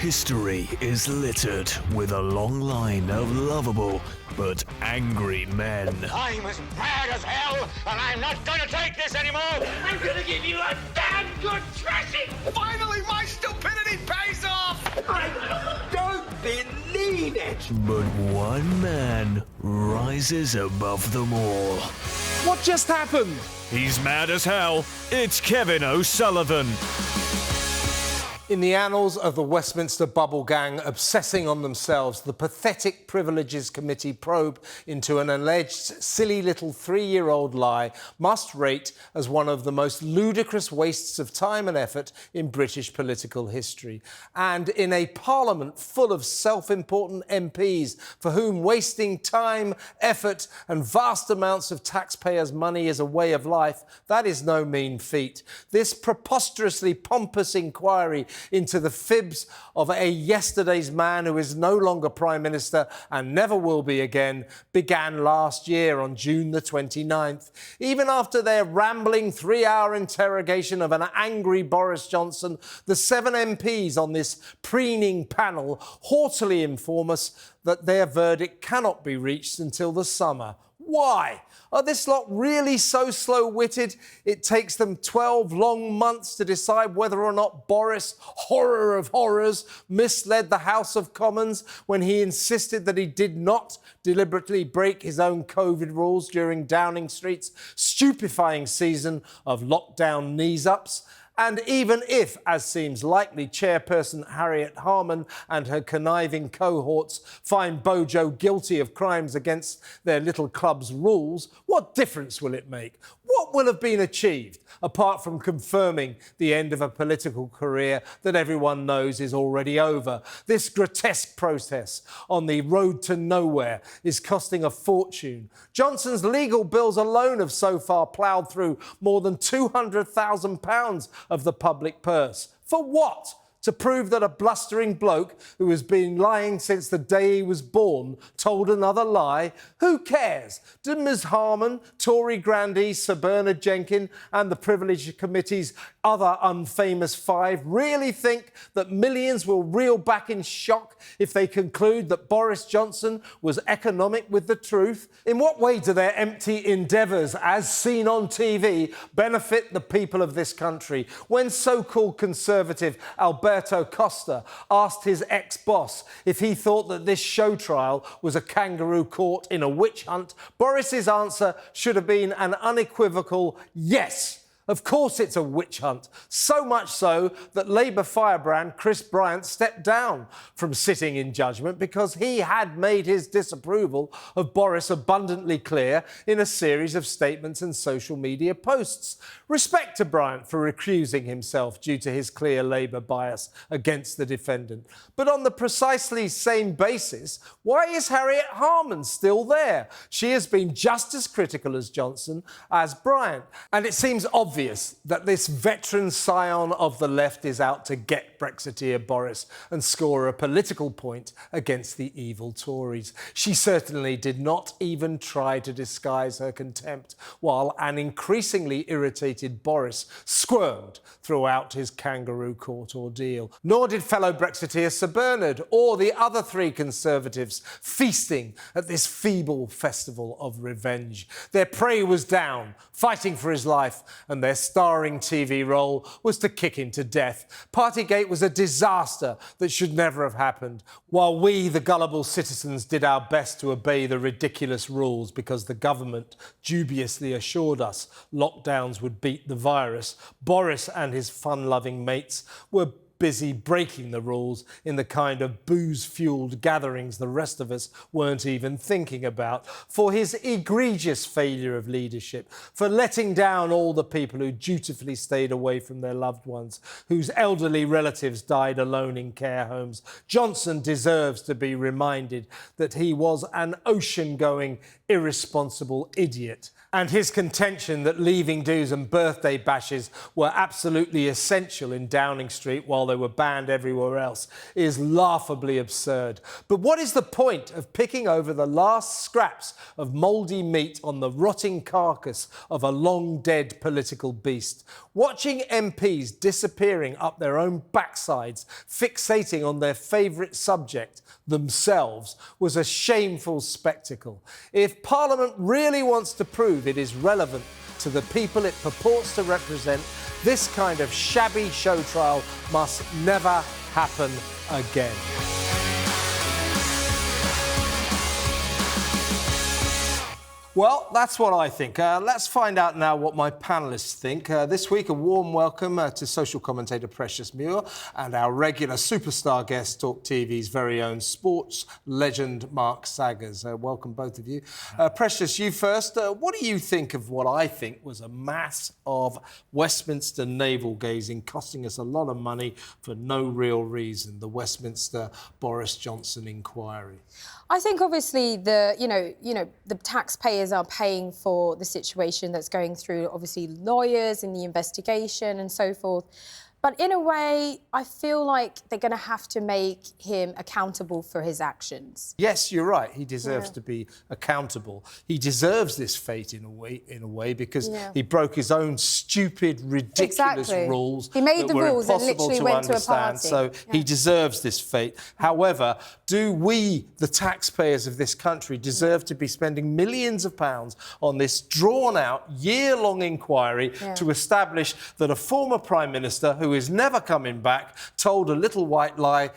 History is littered with a long line of lovable but angry men. I'm as mad as hell, and I'm not gonna take this anymore! I'm gonna give you a damn good thrashing! Finally, my stupidity pays off! I don't believe it! But one man rises above them all. What just happened? He's mad as hell. It's Kevin O'Sullivan. In the annals of the Westminster bubble gang obsessing on themselves, the pathetic Privileges Committee probe into an alleged silly little 3-year-old lie must rate as one of the most ludicrous wastes of time and effort in British political history. And in a parliament full of self-important MPs for whom wasting time, effort and vast amounts of taxpayers' money is a way of life, that is no mean feat. This preposterously pompous inquiry into the fibs of a yesterday's man who is no longer Prime Minister and never will be again began last year on June the 29th. Even after their rambling 3-hour interrogation of an angry Boris Johnson, the 7 MPs on this preening panel haughtily inform us that their verdict cannot be reached until the summer. Why? Are this lot really so slow-witted it takes them 12 long months to decide whether or not Boris, horror of horrors, misled the House of Commons when he insisted that he did not deliberately break his own COVID rules during Downing Street's stupefying season of lockdown knees-ups? And even if, as seems likely, Chairperson Harriet Harman and her conniving cohorts find Bojo guilty of crimes against their little club's rules, what difference will it make? What will have been achieved, apart from confirming the end of a political career that everyone knows is already over? This grotesque process on the road to nowhere is costing a fortune. Johnson's legal bills alone have so far ploughed through more than £200,000 of the public purse. For what? To prove that a blustering bloke who has been lying since the day he was born told another lie? Who cares? Did Ms Harman, Tory grandee Sir Bernard Jenkin and the Privilege Committee's other unfamous 5 really think that millions will reel back in shock if they conclude that Boris Johnson was economic with the truth? In what way do their empty endeavours, as seen on TV, benefit the people of this country? When so-called Conservative Alberto Costa asked his ex-boss if he thought that this show trial was a kangaroo court in a witch hunt, Boris's answer should have been an unequivocal yes. Of course it's a witch hunt, so much so that Labour firebrand Chris Bryant stepped down from sitting in judgment because he had made his disapproval of Boris abundantly clear in a series of statements and social media posts. Respect to Bryant for recusing himself due to his clear Labour bias against the defendant. But on the precisely same basis, why is Harriet Harman still there? She has been just as critical as Johnson as Bryant, and it seems obvious that this veteran scion of the left is out to get Brexiteer Boris and score a political point against the evil Tories. She certainly did not even try to disguise her contempt, while an increasingly irritated Boris squirmed throughout his kangaroo court ordeal. Nor did fellow Brexiteer Sir Bernard or the other 3 Conservatives feasting at this feeble festival of revenge. Their prey was down, fighting for his life, and their starring TV role was to kick him to death. Partygate was a disaster that should never have happened. While we, the gullible citizens, did our best to obey the ridiculous rules because the government dubiously assured us lockdowns would beat the virus, Boris and his fun-loving mates were busy breaking the rules in the kind of booze-fuelled gatherings the rest of us weren't even thinking about, for his egregious failure of leadership, for letting down all the people who dutifully stayed away from their loved ones, whose elderly relatives died alone in care homes. Johnson deserves to be reminded that he was an ocean-going, irresponsible idiot And his contention that leaving do's and birthday bashes were absolutely essential in Downing Street while they were banned everywhere else is laughably absurd. But what is the point of picking over the last scraps of mouldy meat on the rotting carcass of a long-dead political beast? Watching MPs disappearing up their own backsides, fixating on their favourite subject, themselves, was a shameful spectacle. If Parliament really wants to prove it is relevant to the people it purports to represent, this kind of shabby show trial must never happen again. Well, that's what I think. Let's find out now what my panellists think. This week, a warm welcome to social commentator Precious Muir and our regular superstar guest, talkTV's very own sports legend, Mark Saggers. Welcome, both of you. Precious, you first. What do you think of what I think was a mass of Westminster navel-gazing, costing us a lot of money for no real reason, the Westminster Boris Johnson inquiry? I think obviously the taxpayers are paying for the situation that's going through, obviously lawyers in the investigation and so forth. But in a way, I feel like they're going to have to make him accountable for his actions. Yes, you're right. He deserves to be accountable. He deserves this fate in a way, because he broke his own stupid, ridiculous rules. He made the rules and literally went to a party. So he deserves this fate. However, do we, the taxpayers of this country, deserve to be spending millions of pounds on this drawn-out, year-long inquiry to establish that a former Prime Minister who is never coming back told a little white lie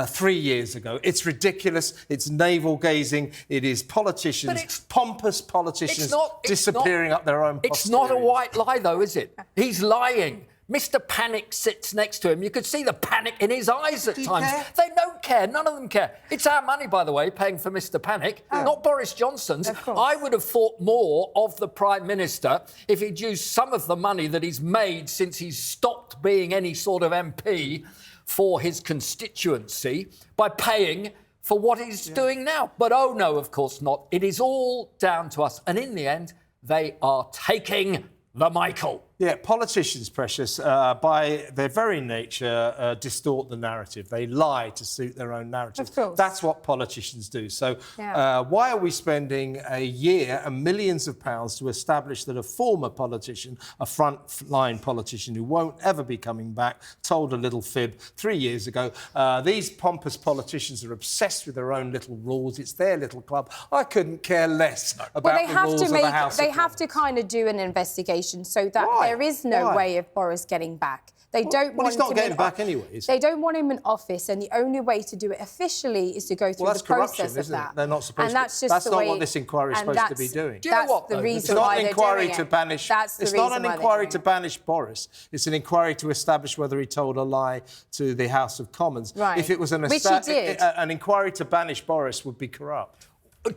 3 years ago? It's ridiculous. It's navel-gazing. It is politicians, pompous politicians disappearing up their own It's not a white lie, though, is it? He's lying. Mr. Panic sits next to him. You could see the panic in his eyes at times. They don't care. None of them care. It's our money, by the way, paying for Mr. Panic, not Boris Johnson's. I would have thought more of the Prime Minister if he'd used some of the money that he's made since he's stopped being any sort of MP for his constituency by paying for what he's doing now. But oh no, of course not. It is all down to us. And in the end, they are taking the Michael. Yeah, politicians, Precious, by their very nature, distort the narrative. They lie to suit their own narrative. Of course. That's what politicians do. So why are we spending a year and millions of pounds to establish that a former politician, a front-line politician who won't ever be coming back, told a little fib 3 years ago? These pompous politicians are obsessed with their own little rules. It's their little club. I couldn't care less about the rules of the House of Commons. They have to kind of do an investigation so that there is no way of Boris getting back. They don't want he's not him getting back anyway. They don't want him in office, and the only way to do it officially is to go through the process of that. They're not supposed to. That's just that's the not way, what this inquiry is supposed to be doing. Do you know what? The reason it's not why an inquiry to banish. It's not an inquiry to banish Boris. It's an inquiry to establish whether he told a lie to the House of Commons. Right. If it was an inquiry to banish Boris would be corrupt.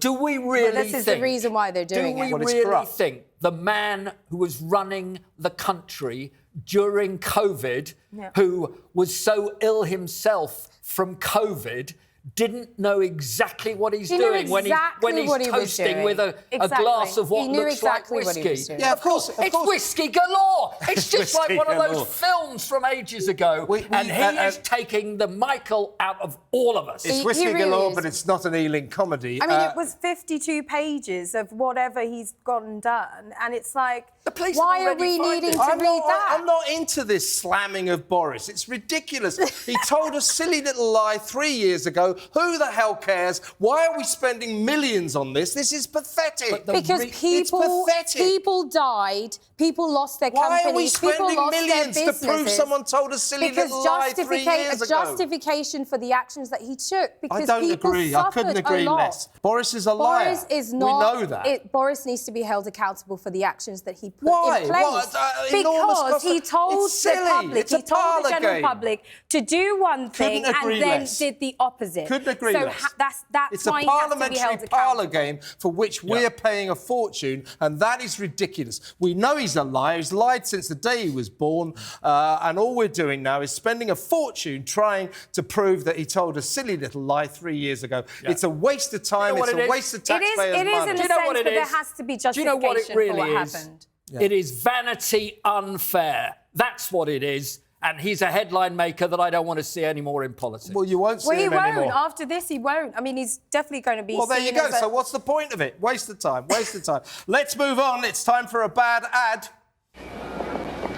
Do we really think... This is the reason why they're doing it. Do we really think the man who was running the country during COVID, who was so ill himself from COVID, didn't know exactly what he's doing when he's toasting with a glass of what looks like whiskey? Yeah, of course. It's whiskey galore. It's just like one of those films from ages ago. And he is taking the Michael out of all of us. It's whiskey galore, but it's not an Ealing comedy. I mean, it was 52 pages of whatever he's gone and done, and it's like... Why are we needing to read that? I'm not into this slamming of Boris. It's ridiculous. He told a silly little lie 3 years ago. Who the hell cares? Why are we spending millions on this? This is pathetic. Because people died, people lost their companies, Why are we spending millions to prove someone told a silly little lie 3 years ago? Justification for the actions that he took. Because I don't agree. I couldn't agree less. Boris is a liar. Boris is not. We know that. Boris needs to be held accountable for the actions that he put Why? in place. Because he told the public, he told the general public to do one thing and then did the opposite. couldn't agree So less. that's It's why a he has to be held parliamentary parlour accountable. game for which we're paying a fortune, and that is ridiculous. We know he's a liar. He's lied since the day he was born, and all we're doing now is spending a fortune trying to prove that he told a silly little lie 3 years ago. Yeah. It's a waste of time. It's a waste of taxpayers' It is money. in Do the you know sense what it that there is? has to be Do you know justification what it really for what is? happened. It is vanity unfair. That's what it is. And he's a headline maker that I don't want to see anymore in politics. Well, you won't see Well, he him won't. anymore. After this, he won't. I mean, he's definitely going to be Well, there you seen go. as a- So what's the point of it? Waste of time. Waste of time. Let's move on. It's time for a bad ad.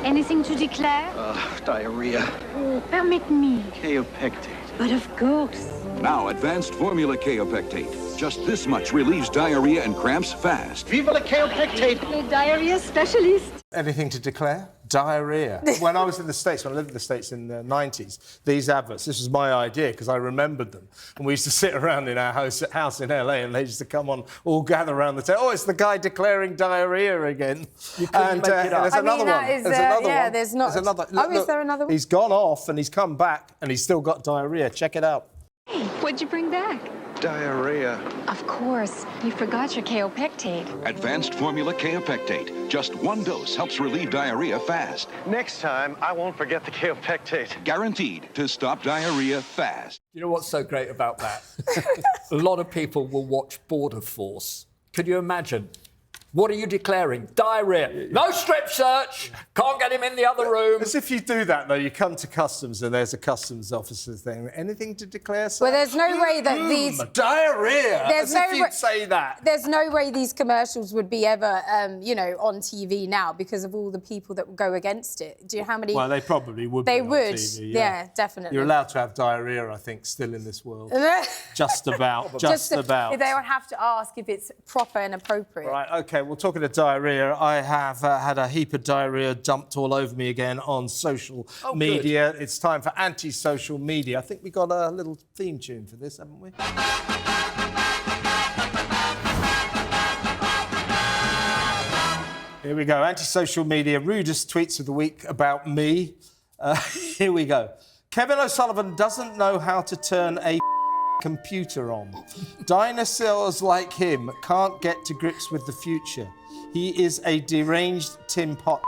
Anything to declare? Diarrhea. Oh, permit me. Kaopectate. But of course. Now, advanced formula kaopectate. Just this much relieves diarrhea and cramps fast. Viva la kaopectate! Le diarrhea specialist. Anything to declare? Diarrhea. When I was in the States, when I lived in the States in the 90s, these adverts, this was my idea because I remembered them. And we used to sit around in our house in LA and they used to come on, all gather around the table. Oh, it's the guy declaring diarrhea again. couldn't make it up. There's I mean, another that one. is, There's another yeah, one. there's not- There's another. Oh, is there another one? He's gone off and he's come back and he's still got diarrhea. Check it out. What'd you bring back? Diarrhea. Of course. You forgot your kaopectate. Advanced formula kaopectate. Just one dose helps relieve diarrhea fast. Next time, I won't forget the kaopectate. Guaranteed to stop diarrhea fast. You know what's so great about that? A lot of people will watch Border Force. Could you imagine? What are you declaring? Diarrhea. No strip search. Can't get him in the other room. As if you do that, though, you come to customs and there's a customs officer thing. Anything to declare, sir? Well, there's no way that these... Diarrhea! There's As no if you'd way- say that. There's no way these commercials would be ever, on TV now because of all the people that would go against it. Do you know how many... Well, they probably would They be on would, TV, yeah, definitely. You're allowed to have diarrhea, I think, still in this world. Just about. Just about. They would have to ask if it's proper and appropriate. Right, OK, well, talking of diarrhea, I have had a heap of diarrhea dumped all over me again on social media. It's time for AntiSocial media. I think we got a little theme tune for this, haven't we? Here we go. AntiSocial media, rudest tweets of the week about me. Here we go. Kevin O'Sullivan doesn't know how to turn a computer on. Dinosaurs like him can't get to grips with the future. He is a deranged Tim Pot.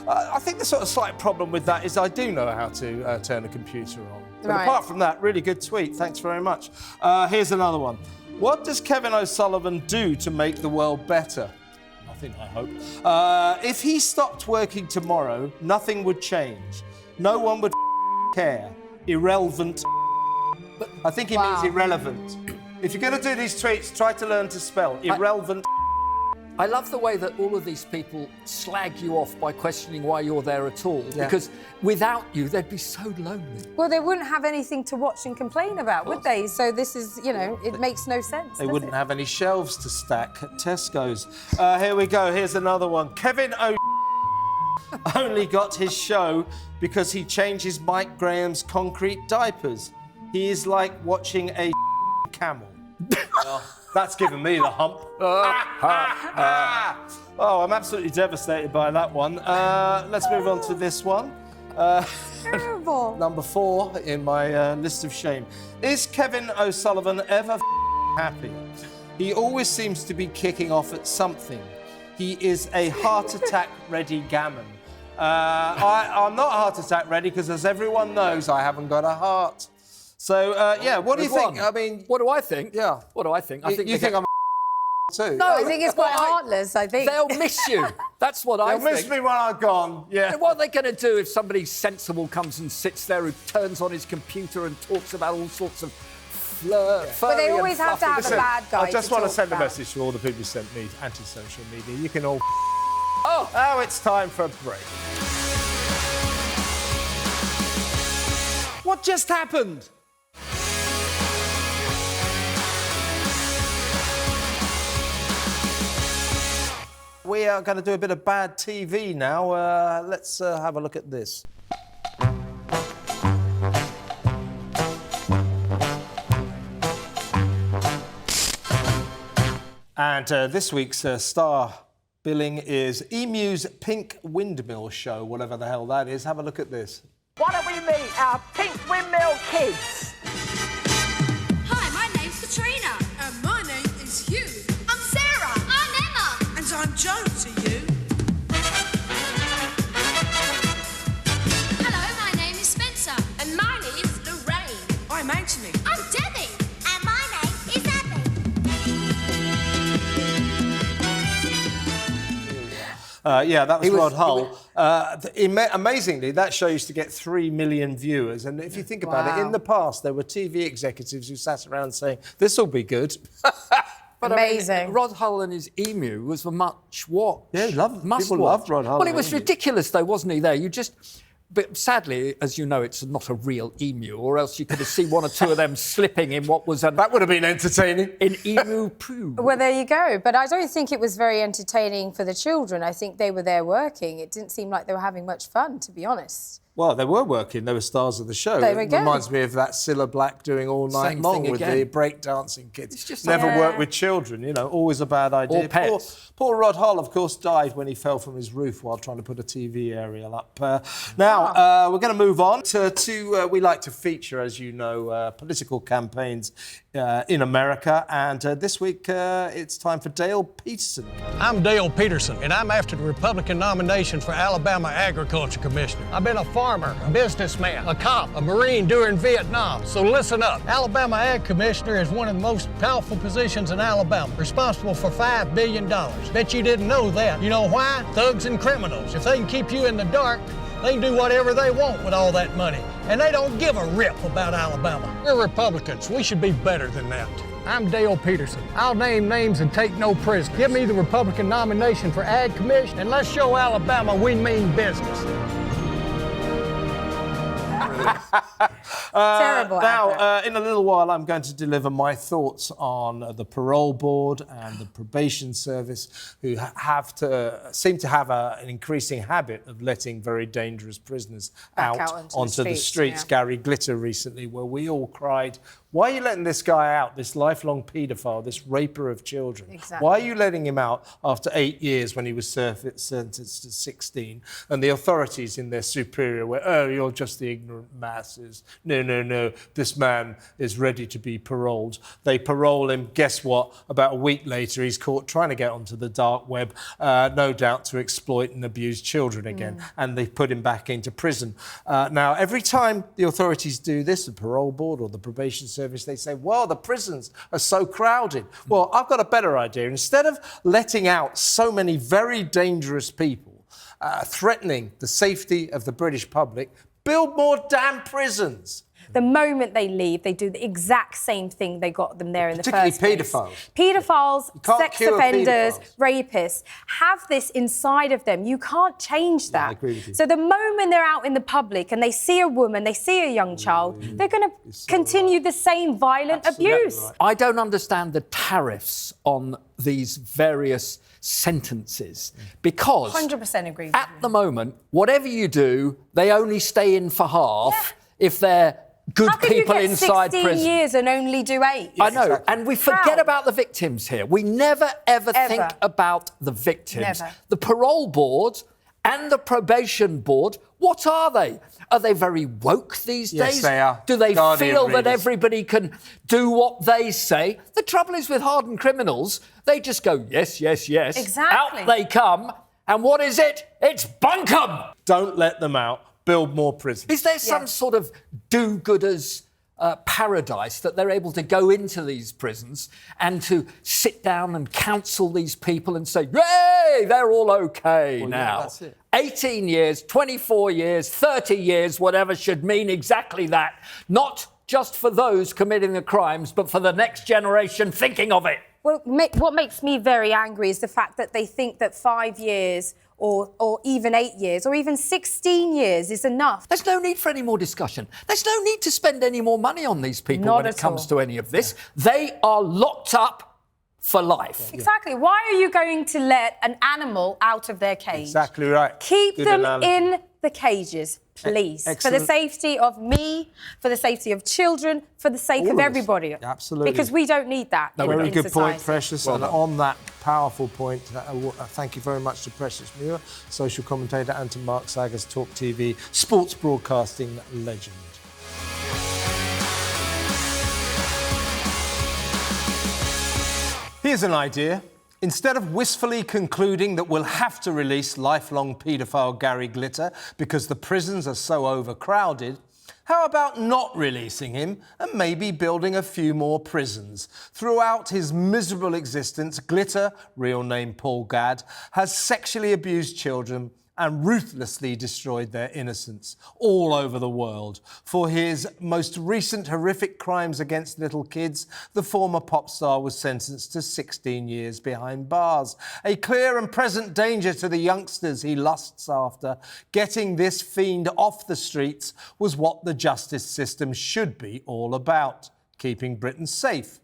I think the sort of slight problem with that is I do know how to turn a computer on. But Right. apart from that, really good tweet. Thanks very much. Here's another one. What does Kevin O'Sullivan do to make the world better? Nothing, I hope. If he stopped working tomorrow, nothing would change. No one would care. Irrelevant. I think he means irrelevant. If you're going to do these tweets, try to learn to spell. Irrelevant. I love the way that all of these people slag you off by questioning why you're there at all. Yeah. Because without you, they'd be so lonely. Well, they wouldn't have anything to watch and complain about, would they? So this is, it makes no sense. They does wouldn't it? have any shelves to stack at Tesco's. Here we go. Here's another one. Kevin O. only got his show because he changes Mike Graham's concrete diapers. He is like watching a camel. Well, that's given me the hump. Oh, I'm absolutely devastated by that one. Let's move on to this one. Terrible. Number 4 in my list of shame. Is Kevin O'Sullivan ever happy? He always seems to be kicking off at something. He is a heart attack ready gammon. I'm not heart attack ready because, as everyone knows, I haven't got a heart. So, what do you think? I mean, what do I think? Yeah. What do I think? you think I'm too? No, I think it's quite heartless, I think. They'll miss you. That's what I They'll think. miss me when I'm gone. Yeah. What are they going to do if somebody sensible comes and sits there who turns on his computer and talks about all sorts of But they always have to have a bad guy. I just want to talk send a about. message to all the people who sent me anti-social media. You can all. Oh, it's time for a break. What just happened? We are going to do a bit of bad TV now. Let's have a look at this. And this week's star billing is Emu's Pink Windmill Show, whatever the hell that is. Have a look at this. Why don't we meet our Pink Windmill kids? name, ain't me? I'm Debbie, and my name is Abby. Yeah, that was Rod Hull. Amazingly, that show used to get 3 million viewers. And if you think about it, in the past, there were TV executives who sat around saying, this will be good. But amazing. I mean, Rod Hull and his emu was a much watched. Yeah, people watch. loved Rod Hull. Well, it was ridiculous, though, wasn't he? There, but sadly, as you know, it's not a real emu, or else you could have seen one or two of them slipping in what was that would have been entertaining. In emu poo. Well, there you go. But I don't think it was very entertaining for the children. I think they were there working. It didn't seem like they were having much fun, to be honest. Well, they were working. They were stars of the show. There we It go. reminds me of that Cilla Black doing All Night Same Long thing with again. the break-dancing kids. It's just never worked with children, you know, always a bad idea. Or pets. Poor Rod Hull, of course, died when he fell from his roof while trying to put a TV aerial up. Now, we're going to move on to we like to feature, as you know, political campaigns in America. And this week, it's time for Dale Peterson. I'm Dale Peterson, and I'm after the Republican nomination for Alabama Agriculture Commissioner. I've been a farmer, a businessman, a cop, a Marine during Vietnam. So listen up. Alabama Ag Commissioner is one of the most powerful positions in Alabama, responsible for $5 billion. Bet you didn't know that. You know why? Thugs and criminals. If they can keep you in the dark, they can do whatever they want with all that money. And they don't give a rip about Alabama. We're Republicans. We should be better than that. I'm Dale Peterson. I'll name names and take no prisoners. Give me the Republican nomination for Ag Commission, and let's show Alabama we mean business. Terrible. Now, in a little while, I'm going to deliver my thoughts on the parole board and the probation service, who seem to have an increasing habit of letting very dangerous prisoners out onto the streets. Yeah. Gary Glitter recently, where we all cried, why are you letting this guy out, this lifelong paedophile, this raper of children? Exactly. Why are you letting him out after 8 years when he was sentenced to 16? And the authorities in their superior were, oh, you're just the ignorant masses. No, this man is ready to be paroled. They parole him. Guess what? About a week later, he's caught trying to get onto the dark web, no doubt to exploit and abuse children again. And they put him back into prison. Now, every time the authorities do this, the parole board or the probation service, they say, well, the prisons are so crowded. Well, I've got a better idea. Instead of letting out so many very dangerous people, threatening the safety of the British public, build more damn prisons. The moment they leave, they do the exact same thing they got them there in the first place. Particularly Paedophiles, sex offenders, paedophiles. Rapists have this inside of them. You can't change that. I agree with you. So the moment they're out in the public and they see a woman, they see a young child, they're going to continue the same violent abuse. Right. I don't understand the tariffs on these various sentences because 100% agree with at the moment, whatever you do, they only stay in for half if they're good How can people you get inside 16 prison. years and only do 8? I know, Exactly. and we forget about the victims here. We never, ever think about the victims. Never. The parole board and the probation board, what are they? Are they very woke these days? Yes, they are. Do they Guardian feel that readers. everybody can do what they say? The trouble is with hardened criminals, they just go, yes, yes, yes. Exactly. Out they come. And what is it? It's bunkum! Don't let them out. Build more prisons. Is there some sort of do-gooders paradise that they're able to go into these prisons and to sit down and counsel these people and say, hey, they're all okay now. Yeah, that's it. 18 years, 24 years, 30 years, whatever should mean exactly that. Not just for those committing the crimes, but for the next generation thinking of it. Well, what makes me very angry is the fact that they think that 5 years or even 8 years or even 16 years is enough. There's no need for any more discussion. There's no need to spend any more money on these people Not when it at comes all. to any of this. They are locked up for life. Exactly. Why are you going to let an animal out of their cage? Exactly right. Keep Good them analogy. in the cages, please. For Excellent. the safety of me, for the safety of children, for the sake All of of us. everty. Absolutely. Because we don't need that Very in good society. point, Precious. And on that powerful point, thank you very much to Precious Muir, social commentator, and to Mark Saggers, talkTV, sports broadcasting legend. Here's an idea. Instead of wistfully concluding that we'll have to release lifelong paedophile Gary Glitter because the prisons are so overcrowded, How about not releasing him and maybe building a few more prisons? Throughout his miserable existence, Glitter, real name Paul Gadd, has sexually abused children and ruthlessly destroyed their innocence all over the world. For his most recent horrific crimes against little kids, the former pop star was sentenced to 16 years behind bars. A clear and present danger to the youngsters he lusts after. Getting this fiend off the streets was what the justice system should be all about, keeping Britain safe.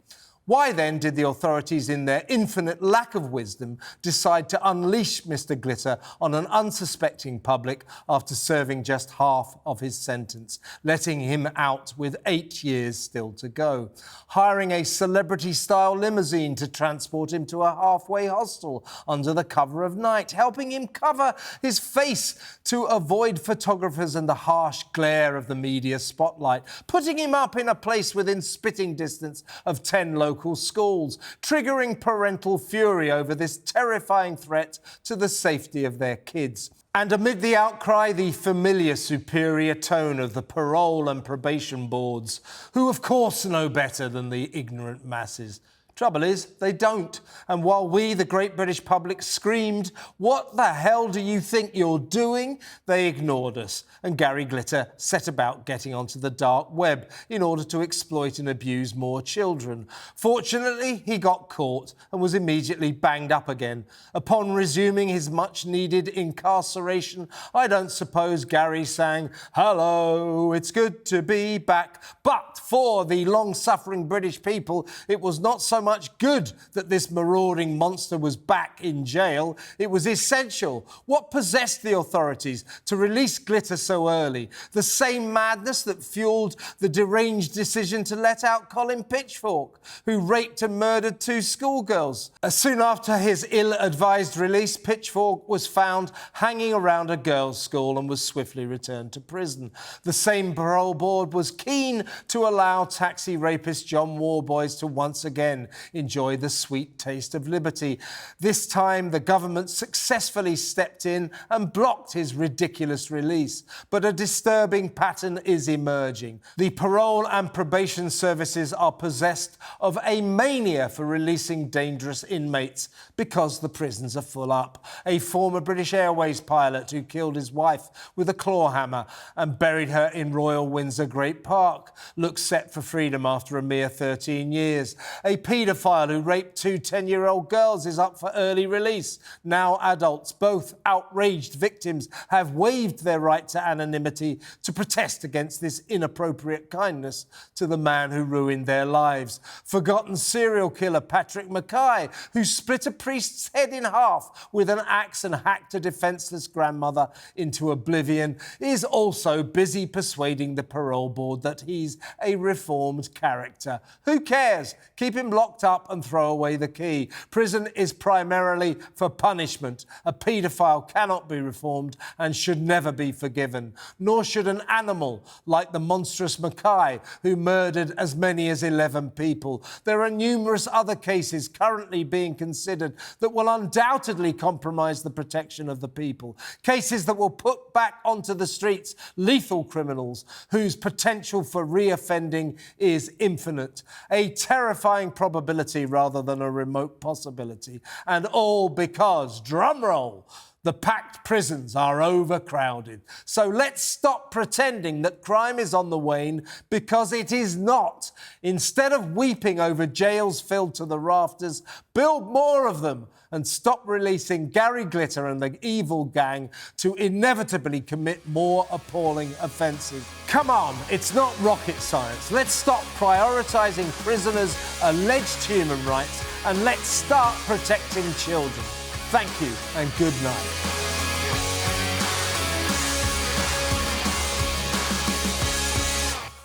Why then did the authorities, in their infinite lack of wisdom, decide to unleash Mr. Glitter on an unsuspecting public after serving just half of his sentence, letting him out with 8 years still to go? Hiring a celebrity-style limousine to transport him to a halfway hostel under the cover of night, helping him cover his face to avoid photographers and the harsh glare of the media spotlight, putting him up in a place within spitting distance of 10 local schools, triggering parental fury over this terrifying threat to the safety of their kids. And amid the outcry, the familiar superior tone of the parole and probation boards, who of course know better than the ignorant masses. Trouble is, they don't. And while we, the great British public, screamed, "What the hell do you think you're doing?" they ignored us. And Gary Glitter set about getting onto the dark web in order to exploit and abuse more children. Fortunately, he got caught and was immediately banged up again. Upon resuming his much-needed incarceration, I don't suppose Gary sang, "Hello, it's good to be back." But for the long-suffering British people, it was not so much good that this marauding monster was back in jail. It was essential. What possessed the authorities to release Glitter so early? The same madness that fueled the deranged decision to let out Colin Pitchfork, who raped and murdered 2 schoolgirls. Soon after his ill-advised release, Pitchfork was found hanging around a girls' school and was swiftly returned to prison. The same parole board was keen to allow taxi rapist John Warboys to once again enjoy the sweet taste of liberty. This time, the government successfully stepped in and blocked his ridiculous release. But a disturbing pattern is emerging. The parole and probation services are possessed of a mania for releasing dangerous inmates because the prisons are full up. A former British Airways pilot who killed his wife with a claw hammer and buried her in Royal Windsor Great Park looks set for freedom after a mere 13 years. A paedophile who raped 2 10-year-old girls is up for early release. Now adults, both outraged victims, have waived their right to anonymity to protest against this inappropriate kindness to the man who ruined their lives. Forgotten serial killer Patrick Mackay, who split a priest's head in half with an axe and hacked a defenceless grandmother into oblivion, is also busy persuading the parole board that he's a reformed character. Who cares? Keep him locked up and throw away the key. Prison is primarily for punishment. A paedophile cannot be reformed and should never be forgiven. Nor should an animal like the monstrous Mackay, who murdered as many as 11 people. There are numerous other cases currently being considered that will undoubtedly compromise the protection of the people. Cases that will put back onto the streets lethal criminals whose potential for reoffending is infinite. A terrifying probability rather than a remote possibility. And all because, drumroll, the packed prisons are overcrowded. So let's stop pretending that crime is on the wane, because it is not. Instead of weeping over jails filled to the rafters, build more of them and stop releasing Gary Glitter and the evil gang to inevitably commit more appalling offences. Come on, it's not rocket science. Let's stop prioritising prisoners' alleged human rights and let's start protecting children. Thank you and good night.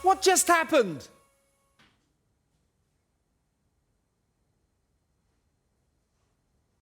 What just happened?